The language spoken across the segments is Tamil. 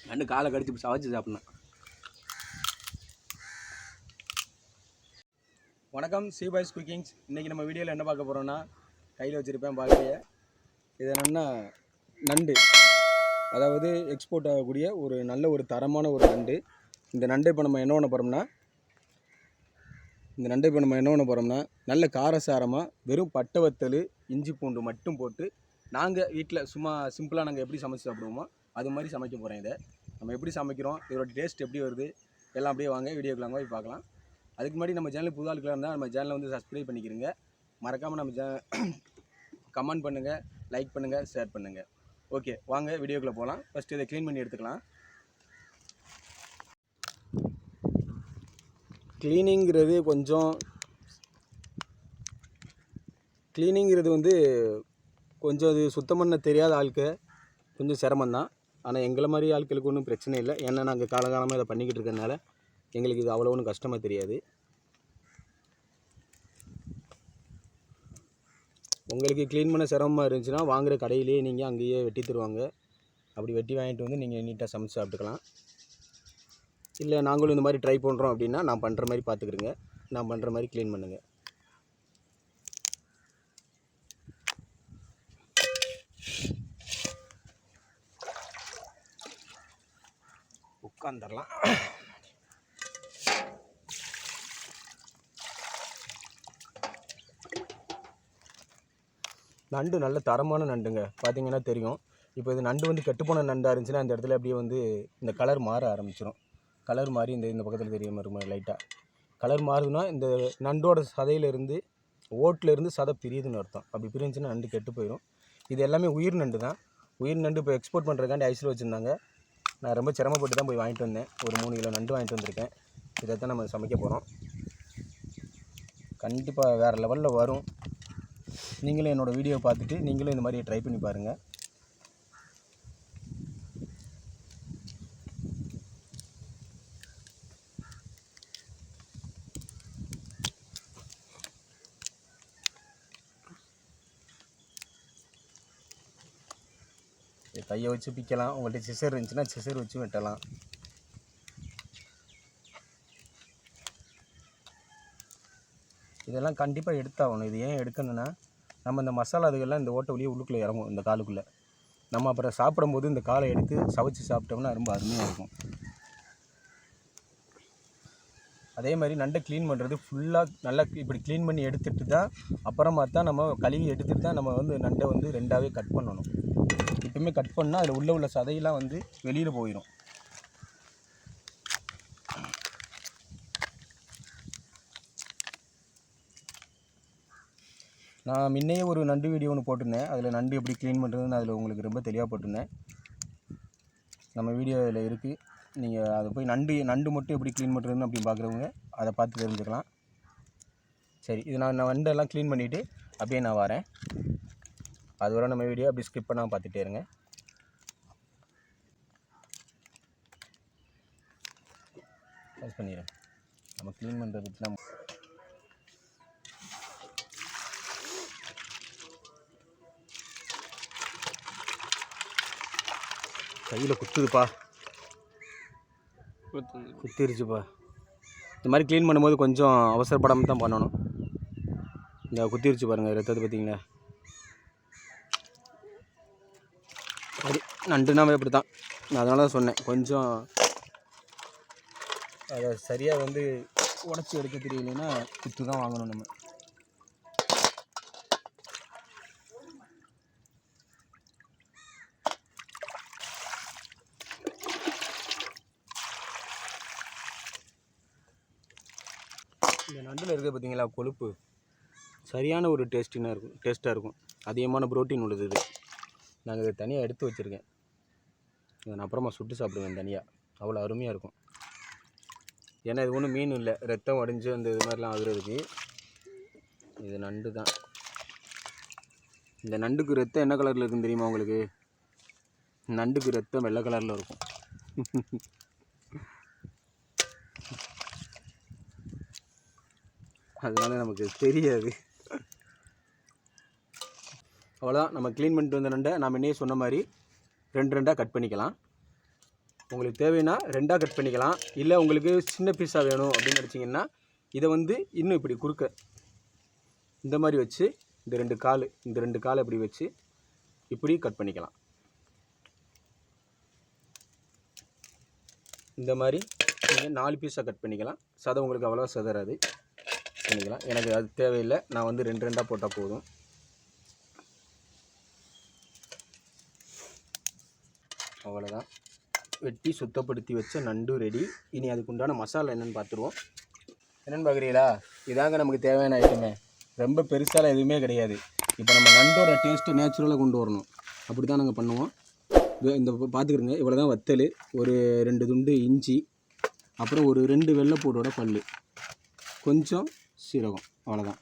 நண்டு காலை கடிச்சு சவைச்சு சாப்பிட்ணும். வணக்கம், சீபாய்ஸ் குக்கிங்ஸ். இன்றைக்கி நம்ம வீடியோவில் என்ன பார்க்க போகிறோன்னா, கையில் வச்சுருப்பேன் பார்க்கலையே, இது என்னென்னா நண்டு, அதாவது எக்ஸ்போர்ட் ஆகக்கூடிய ஒரு நல்ல ஒரு தரமான ஒரு நண்டு. இந்த நண்டை இப்போ நம்ம என்ன பண்ண போகிறோம்னா நல்ல காரசாரமாக வெறும் பட்டை வத்தல், இஞ்சி பூண்டு மட்டும் போட்டு நாங்கள் வீட்டில் சும்மா சிம்பிளாக நாங்கள் எப்படி சமைச்சு சாப்பிடுவோமோ அது மாதிரி சமைக்க போகிறேன். இதை நம்ம எப்படி சமைக்கிறோம், இதோட டேஸ்ட் எப்படி வருது எல்லாம் அப்படியே வாங்க வீடியோக்குள்ள போய் பார்க்கலாம். அதுக்கு முன்னாடி நம்ம சேனல் புது ஆட்களாக இருந்தால் நம்ம சேனலை வந்து சப்ஸ்கிரைப் பண்ணிக்கிறங்க. மறக்காமல் நம்ம கமெண்ட் பண்ணுங்கள், லைக் பண்ணுங்கள், ஷேர் பண்ணுங்கள். ஓகே, வாங்க வீடியோக்குள்ளே போகலாம். ஃபஸ்ட்டு இதை க்ளீன் பண்ணி எடுத்துக்கலாம். க்ளீனிங்கிறது வந்து கொஞ்சம் அது சுத்தம் பண்ண தெரியாத ஆளுக்கு கொஞ்சம் சிரமந்தான். ஆனால் எங்களை மாதிரி ஆட்களுக்கு ஒன்றும் பிரச்சனை இல்லை. ஏன்னா நாங்கள் காலகாலமாக இதை பண்ணிக்கிட்டு இருக்கிறதுனால எங்களுக்கு இது அவ்வளோ ஒன்றும் கஷ்டமாக தெரியாது. உங்களுக்கு க்ளீன் பண்ண சிரமமாக இருந்துச்சுன்னா வாங்குகிற கடையிலேயே நீங்கள் அங்கேயே வெட்டி தருவாங்க. அப்படி வெட்டி வாங்கிட்டு வந்து நீங்கள் நீட்டாக சமைச்சு சாப்பிட்டுக்கலாம். இல்லை நாங்களும் இந்த மாதிரி ட்ரை பண்ணுறோம் அப்படின்னா நான் பண்ணுற மாதிரி பார்த்துக்கிறேங்க. நான் பண்ணுற மாதிரி க்ளீன் பண்ணுங்கள். உட்காந்துடலாம். நண்டு நல்ல தரமான நண்டுங்க, பார்த்தீங்கன்னா தெரியும். இப்போ இது நண்டு வந்து கெட்டுப்போன நண்டாக இருந்துச்சுன்னா அந்த இடத்துல அப்படியே வந்து இந்த கலர் மாற ஆரம்பிச்சிடும். கலர் மாறி இந்த பக்கத்தில் தெரிய மாதிரி லைட்டாக கலர் மாறுதுன்னா இந்த நண்டோட சதையிலேருந்து ஓட்டிலேருந்து சதை பிரியுதுன்னு அர்த்தம். அப்படி பிரிஞ்சுன்னா நண்டு கெட்டு போயிடும். இது எல்லாமே உயிர் நண்டு தான். உயிர் நண்டு இப்போ எக்ஸ்போர்ட் பண்ணுறதுக்காண்டி ஐஸில் வச்சுருந்தாங்க. நான் ரொம்ப சிரமப்பட்டு தான் போய் வாங்கிட்டு வந்தேன். ஒரு 3 கிலோ நண்டு வாங்கிட்டு வந்திருக்கேன். இதை தான் நம்ம சமைக்க போகிறோம். கண்டிப்பாக வேறு லெவலில் வரும். நீங்களும் என்னோடய வீடியோ பார்த்துட்டு நீங்களும் இந்த மாதிரி ட்ரை பண்ணி பாருங்கள். கையை வச்சு பிக்கலாம். உங்கள்கிட்ட சிசர் இருந்துச்சுன்னா சிசர் வச்சு வெட்டலாம். இதெல்லாம் கண்டிப்பாக எடுத்தாகணும். இது ஏன் எடுக்கணுன்னா நம்ம இந்த மசாலா அதுக்கெல்லாம் இந்த ஓட்டை வழியே உள்ளுக்குள்ளே இறங்கும், இந்த காலுக்குள்ளே. நம்ம அப்புறம் சாப்பிடும்போது இந்த காலை எடுத்து சவைச்சு சாப்பிட்டோம்னா ரொம்ப அருமையாக இருக்கும். அதே மாதிரி நண்டை க்ளீன் பண்ணுறது ஃபுல்லாக நல்லா இப்படி க்ளீன் பண்ணி எடுத்துகிட்டு தான் அப்புறமா தான் நம்ம கழுவி எடுத்துகிட்டு தான் நம்ம வந்து நண்டை வந்து 2ஆகவே கட் பண்ணணும். எப்பவுமே கட் பண்ணால் அதில் உள்ள சதையெல்லாம் வந்து வெளியில் போயிடும். நான் முன்னையே ஒரு நண்டு வீடியோ ஒன்று போட்டிருந்தேன். அதில் நண்டு எப்படி க்ளீன் பண்ணுறதுன்னு அதில் உங்களுக்கு ரொம்ப தெளிவாக போட்டிருந்தேன். நம்ம வீடியோ அதில் இருக்குது. நீங்கள் அதை போய் நண்டு மட்டும் எப்படி க்ளீன் பண்ணுறதுன்னு அப்படி பார்க்குறவங்க அதை பார்த்து தெரிஞ்சுக்கலாம். சரி, இது நான் நண்டெல்லாம் க்ளீன் பண்ணிவிட்டு அப்படியே நான் வரேன். அதுவரை நம்ம வீடியோ அப்படி ஸ்கிப் பண்ணாமல் பார்த்துட்டே இருங்க. க்ளோஸ் பண்ணிடுறேன். நம்ம க்ளீன் பண்ணுறதுக்கு நம்ம கையில் குத்துதுப்பா, குத்திருச்சுப்பா. இந்த மாதிரி க்ளீன் பண்ணும்போது கொஞ்சம் அவசரப்படாமல் தான் பண்ணணும். இந்த குத்திருச்சு பாருங்கள், ரத்தத்தை பார்த்தீங்களா. அது நண்டுனாவே அப்படி தான். நான் அதனால தான் சொன்னேன், கொஞ்சம் அதை சரியாக வந்து உடச்சி எடுக்க தெரியலைன்னா குத்து தான் வாங்கணும் நம்ம. இந்த நண்டில் இருக்கிறது பார்த்தீங்களா கொழுப்பு, சரியான ஒரு டேஸ்ட்டாக இருக்கும். அதிகமான புரோட்டீன் உள்ளது இது. நாங்கள் இதை தனியாக எடுத்து வச்சுருக்கேன். இதை நான் அப்புறமா சுட்டு சாப்பிடுவேன் தனியாக. அவ்வளோ அருமையாக இருக்கும். ஏன்னா இது ஒன்றும் மீன் இல்லை, ரத்தம் வடிஞ்சு அந்த இது மாதிரிலாம் ஆகுறதுக்கு. இது நண்டு தான். இந்த நண்டுக்கு ரத்தம் என்ன கலரில் இருக்குன்னு தெரியுமா உங்களுக்கு? நண்டுக்கு ரத்தம் வெள்ளை கலரில் இருக்கும். அதனால நமக்கு தெரியாது. அவ்வளோதான். நம்ம க்ளீன் பண்ணிட்டு வந்த நண்டை நாம் இன்னே சொன்ன மாதிரி 2 2ஆக கட் பண்ணிக்கலாம். உங்களுக்கு தேவைன்னா 2ஆக கட் பண்ணிக்கலாம். இல்லை உங்களுக்கு சின்ன பீஸாக வேணும் அப்படின்னு நினச்சிங்கன்னா இதை வந்து இன்னும் இப்படி குறுக்க இந்த மாதிரி வச்சு இந்த ரெண்டு கால் இப்படி வச்சு இப்படி கட் பண்ணிக்கலாம். இந்த மாதிரி நீங்கள் 4 பீஸாக கட் பண்ணிக்கலாம். சதை உங்களுக்கு அவ்வளோவா சதறாது, பண்ணிக்கலாம். எனக்கு அது தேவையில்லை, நான் வந்து 2 போட்டால் போதும். அவ்வளோதான், வெட்டி சுத்தப்படுத்தி வச்ச நண்டு ரெடி. இனி அதுக்கு உண்டான மசாலா என்னென்னு பார்த்துருவோம். என்னென்னு பார்க்குறீங்களா? இதாங்க நமக்கு தேவையான ஐட்டமே. ரொம்ப பெருசாலாம் எதுவுமே கிடையாது. இப்போ நம்ம நண்டோட டேஸ்ட்டு நேச்சுரலாக கொண்டு வரணும், அப்படி தான் நாங்கள் பண்ணுவோம். இந்த பார்த்துக்கிறோங்க, இவ்வளோ தான் வத்தல், ஒரு 2 துண்டு இஞ்சி, அப்புறம் ஒரு 2 வெள்ளைப்பூடோட பல், கொஞ்சம் சீரகம், அவ்வளோதான்.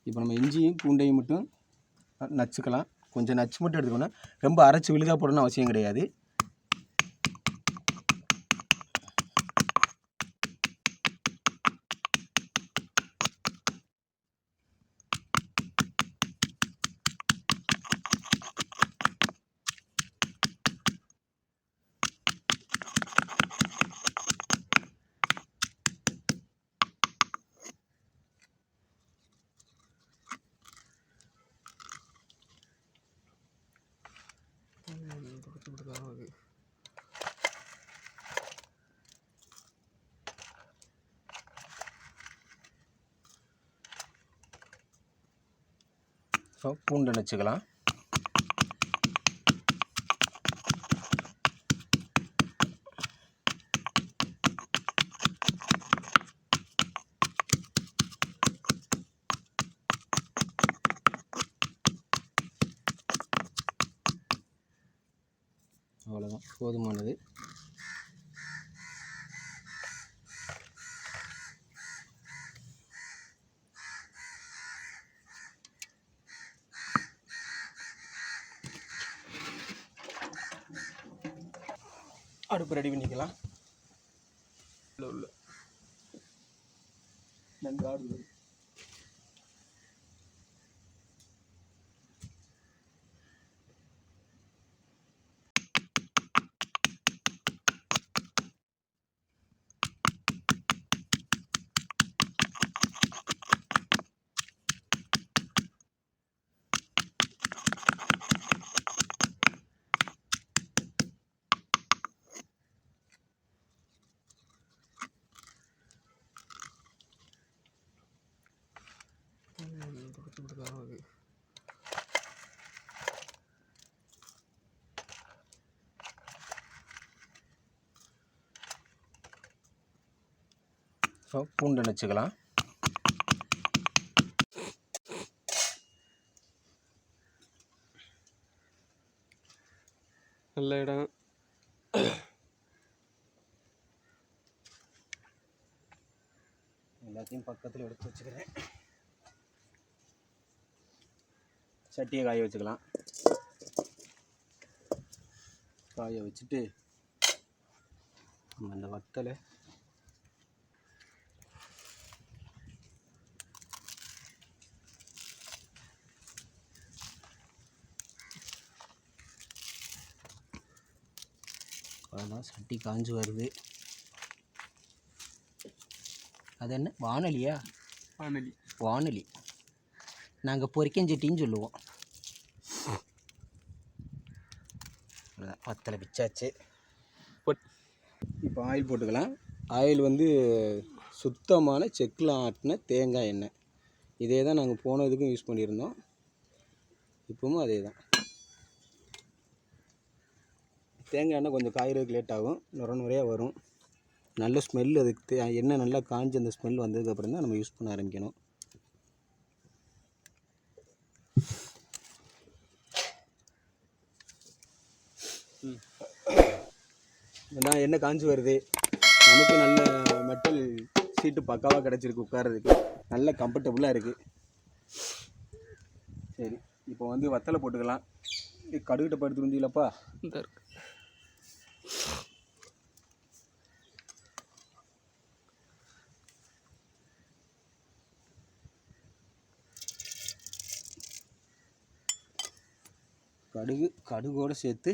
இப்போ நம்ம இஞ்சியும் பூண்டையும் மட்டும் நச்சுக்கலாம். கொஞ்சம் நச்சு மட்டும் எடுத்துக்கணும், ரொம்ப அரைச்சி விழுதாக போடணும்னு அவசியம் கிடையாது. ஸோ பூண்டை வச்சுக்கலாம். அவ்வளோதான், போதுமானது. அடுப்பு ரெடி பண்ணிக்கலாம். உள்ள நண்டு ஆடுது. ஸோ பூண்டை வச்சுக்கலாம். நல்ல இடம். எல்லாத்தையும் பக்கத்தில் எடுத்து வச்சுக்கிறேன். சட்டியை காய வச்சுக்கலாம். காய வச்சுட்டு நம்ம அந்த வத்தலை அதான் சட்டி காஞ்சு வருது. அது என்ன வானலியா? வானலி நாங்கள் பொரிக்கஞ்சட்டின்னு சொல்லுவோம். வத்தலை பிச்சாச்சு. இப்போ ஆயில் போட்டுக்கலாம். ஆயில் வந்து சுத்தமான செக்கில் ஆட்டின தேங்காய் எண்ணெய். இதே தான் நாங்கள் போன இதுக்கும் யூஸ் பண்ணியிருந்தோம், இப்பவும் அதே தான். தேங்காய் எண்ணெய் கொஞ்சம் காய்கிறதுக்கு லேட் ஆகும், நுரையாக வரும். நல்ல ஸ்மெல், அதுக்கு எண்ணெய் நல்லா காஞ்சி அந்த ஸ்மெல் வந்ததுக்கப்புறம் தான் நம்ம யூஸ் பண்ண ஆரம்பிக்கணும். நான் எண்ணெய் காஞ்சி வருது, நமக்கு நல்ல மெட்டல் சீட்டு பக்காவாக கிடச்சிருக்கு, உட்காரதுக்கு நல்ல கம்ஃபர்டபுளாக இருக்குது. சரி, இப்போ வந்து வத்தலை போட்டுக்கலாம். கடுகிட்ட படுத்து வந்தீங்களப்பா, இந்த இருக்கு. கடுகோடு சேர்த்து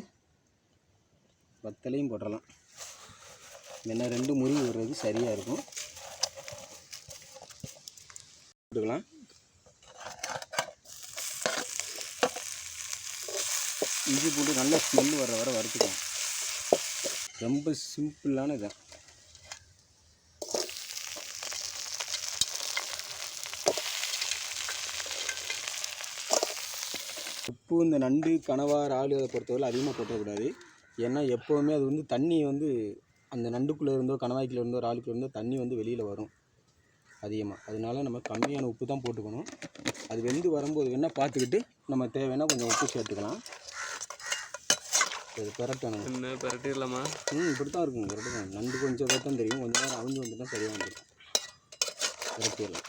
வத்தலையும் போட்டுடலாம். ஏன்னா 2 முறிவு விடுறது சரியாக இருக்கும். போட்டுக்கலாம். இஞ்சி போட்டு நல்லா ஸ்மெல் வர வர வறுத்துக்கலாம். ரொம்ப சிம்பிளான இதான். உப்பு இந்த நண்டு, கனவா, இறால் அதை பொறுத்தவரை அதிகமாக போட்டக்கூடாது. ஏன்னா எப்போவுமே அது வந்து தண்ணி வந்து அந்த நண்டுக்குள்ளே இருந்தோ கணவாய்க்குள்ளே இருந்தோ இறாலுக்குள்ளே இருந்தோ தண்ணி வந்து வெளியில் வரும் அதிகமாக. அதனால நம்ம கம்மியான உப்பு தான் போட்டுக்கணும். அது வெந்து வரும்போது வேணால் பார்த்துக்கிட்டு நம்ம தேவைன்னா கொஞ்சம் உப்பு சேர்த்துக்கலாம். இது பெரட்டணும். என்ன பெரட்டிடலாமா? இப்படி தான் இருக்குங்க. பெரட்டணும். நண்டு கொஞ்சம் தான் தெரியும். கொஞ்சம் நேரம் அவிஞ்சு வந்துட்டால் சரியாக வந்துடும். பெரட்டிடலாம்.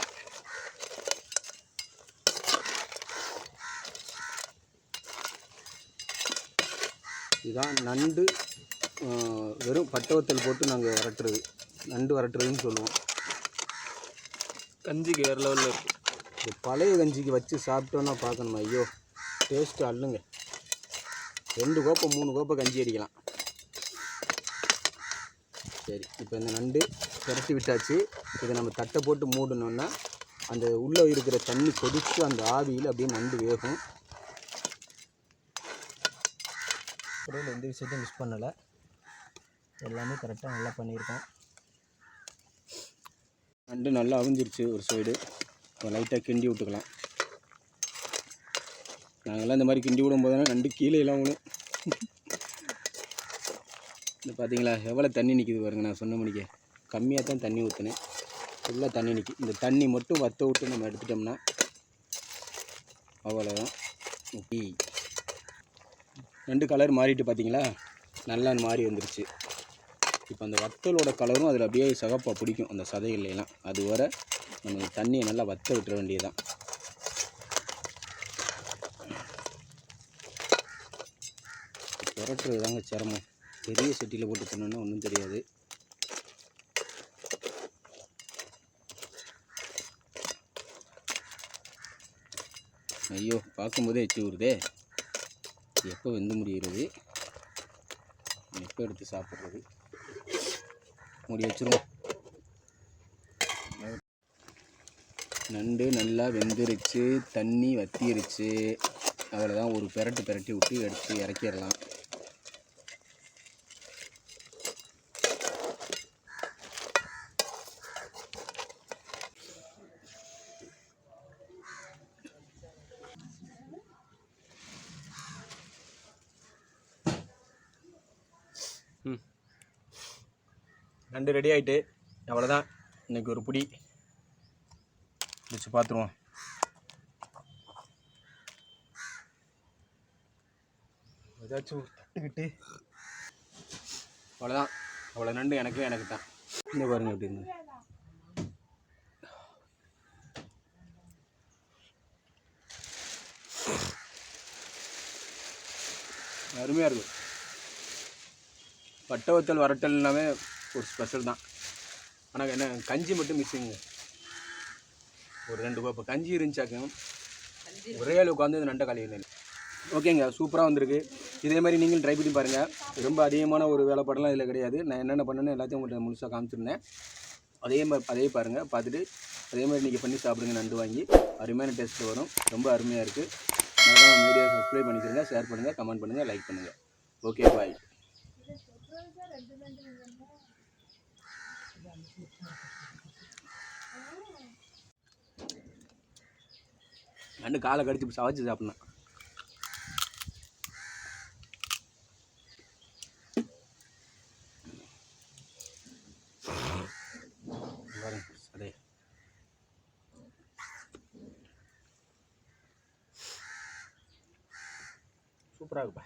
இதுதான் நண்டு வெறும் பட்டை வத்தல் போட்டு நாங்கள் வரட்டுறது. நண்டு வரட்டுறதுன்னு சொல்லுவோம். கஞ்சிக்கு வேறு லெவலில் இருக்குது. இது பழைய கஞ்சிக்கு வச்சு சாப்பிட்டோன்னா பார்க்கணும். ஐயோ டேஸ்ட்டு அல்லுங்க. 2 கோப்பை 3 கோப்பை கஞ்சி அடிக்கலாம். சரி, இப்போ இந்த நண்டு திரட்டி விட்டாச்சு. இதை நம்ம தட்டை போட்டு மூடணுன்னா அந்த உள்ளே இருக்கிற தண்ணி கொதித்து அந்த ஆவியில் அப்படியே நண்டு வேகும். கடையில் எந்த விஷயத்தையும் மிஸ் பண்ணலை. எல்லாமே கரெக்டாக நல்லா பண்ணியிருக்கோம். நண்டு நல்லா அவிஞ்சிருச்சு. ஒரு சைடு லைட்டாக கிண்டி விட்டுக்கலாம். நாங்கள்லாம் இந்த மாதிரி கிண்டி விடும் போதுனா நண்டு கீழே எல்லாம் விடும். இந்த பார்த்தீங்களா எவ்வளோ தண்ணி நிற்கிது பாருங்க. நான் சொன்ன மணிக்கு கம்மியாக தான் தண்ணி ஊற்றினேன். ஃபுல்லாக தண்ணி நிற்கி. இந்த தண்ணி மட்டும் வற்ற விட்டு நம்ம எடுத்துட்டோம்னா அவ்வளோதான். ஓகே, நண்டு கலர் மாறிட்டு பார்த்தீங்களா, நல்லா மாறி வந்துருச்சு. இப்போ அந்த வத்தலோட கலரும் அதில் அப்படியே சகப்பாக பிடிக்கும் அந்த சதைகள்லாம். அது வர நம்ம தண்ணியை நல்லா வற்ற விட்டுற வேண்டியதுதான். புரட்டுறது தாங்க சிரமம். பெரிய சட்டியில் போட்டு பண்ணோன்னா ஒன்றும் தெரியாது. ஐயோ பார்க்கும்போதே எச்சி ஊறுதே. எப்போ வெந்து முடிகிறது, எப்போ எடுத்து சாப்பிட்றது. மூடி வச்சுருவோம். நண்டு நல்லா வெந்துருச்சு, தண்ணி வத்திருச்சு. அவ்வளோதான். ஒரு பெரட்டி விட்டு எடுத்து இறக்கிடலாம். நண்டு ரெடி ஆகிட்டு. அவ்வளோதான். இன்றைக்கி ஒரு பிடி வச்சு பார்த்துருவோம். ஏதாச்சும் தட்டுக்கிட்டு அவ்வளோதான். அவ்வளோ நண்டு எனக்கு தான். இந்த பாருங்க எப்படி இருந்து அருமையாக இருக்கும். பட்டை வத்தல் வரட்டல்னாவே ஒரு ஸ்பெஷல் தான். ஆனால் என்ன கஞ்சி மட்டும் மிஸ்ஸிங்க. ஒரு 2 கோப்பை கஞ்சி இருந்துச்சாக்க ஒரே அளவு உட்காந்து இந்த நண்டை கழுவினேன். ஓகேங்க, சூப்பராக வந்திருக்கு. இதே மாதிரி நீங்களும் ட்ரை பண்ணி பாருங்கள். ரொம்ப அதிகமான ஒரு வேலைப்பாடெல்லாம் இதில் கிடையாது. நான் என்னென்ன பண்ணேன்னு எல்லாத்தையும் உங்கள்கிட்ட முழுசாக காமிச்சிருந்தேன். அதே பாருங்கள். பார்த்துட்டு அதே மாதிரி நீங்கள் பண்ணி சாப்பிடுங்க. நண்டு வாங்கி அருமையான டேஸ்ட்டில் வரும். ரொம்ப அருமையாக இருக்குது. மறக்காம வீடியோ சப்ஸ்கிரைப் பண்ணிக்கிறங்க, ஷேர் பண்ணுங்கள், கமெண்ட் பண்ணுங்கள், லைக் பண்ணுங்கள். ஓகே, பாய். நண்டு காலை கடிச்சு சவச்சு சாப்பிட்ணும். அதே சூப்பராக இருக்குப்பா.